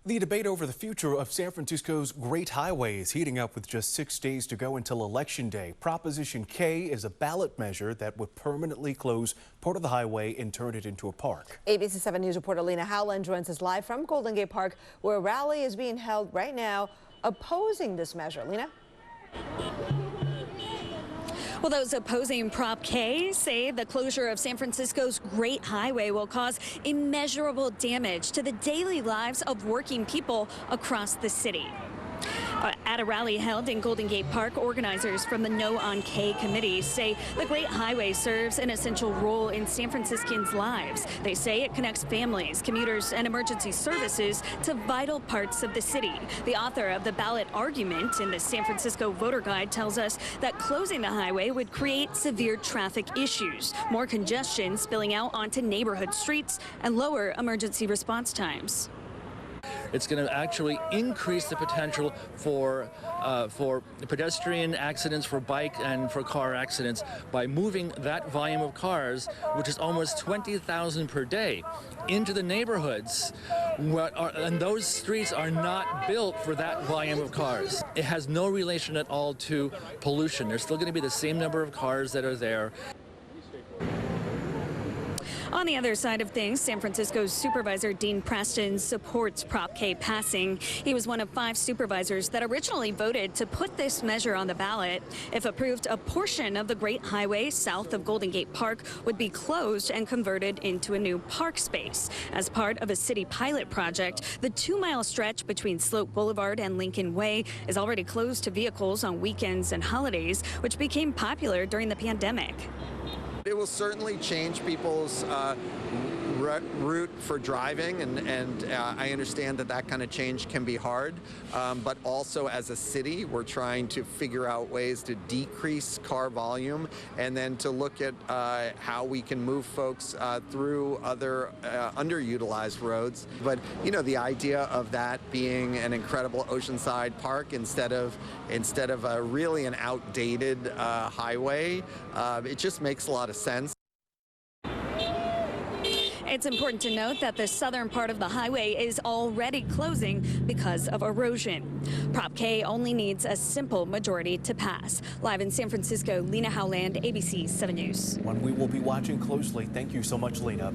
The debate over the future of San Francisco's Great Highway is heating up with just 6 days to go until Election Day. Proposition K is a ballot measure that would permanently close part of the highway and turn it into a park. ABC 7 News reporter Lena Howland joins us live from Golden Gate Park, where a rally is being held right now opposing this measure. Lena? Well, those opposing Prop K say the closure of San Francisco's Great Highway will cause immeasurable damage to the daily lives of working people across the city. At a rally held in Golden Gate Park, organizers from the No on K committee say the Great Highway serves an essential role in San Franciscans' lives. They say it connects families, commuters, and emergency services to vital parts of the city. The author of the ballot argument in the San Francisco Voter Guide tells us that closing the highway would create severe traffic issues, more congestion spilling out onto neighborhood streets, and lower emergency response times. It's going to actually increase the potential for pedestrian accidents, for bike and for car accidents by moving that volume of cars, which is almost 20,000 per day, into the neighborhoods. And those streets are not built for that volume of cars. It has no relation at all to pollution. There's still going to be the same number of cars that are there. On the other side of things, San Francisco's Supervisor Dean Preston supports Prop K passing. He was one of 5 supervisors that originally voted to put this measure on the ballot. If approved, a portion of the Great Highway south of Golden Gate Park would be closed and converted into a new park space. As part of a city pilot project, the 2-mile stretch between Sloat Boulevard and Lincoln Way is already closed to vehicles on weekends and holidays, which became popular during the pandemic. It will certainly change people's route for driving, and I understand that kind of change can be hard, but also as a city, we're trying to figure out ways to decrease car volume and then to look at how we can move folks through other underutilized roads. But, you know, the idea of that being an incredible oceanside park instead of really an outdated highway, it just makes a lot of sense. It's important to note that the southern part of the highway is already closing because of erosion. Prop K only needs a simple majority to pass. Live in San Francisco, Lena Howland, ABC 7 News. One we will be watching closely. Thank you so much, Lena.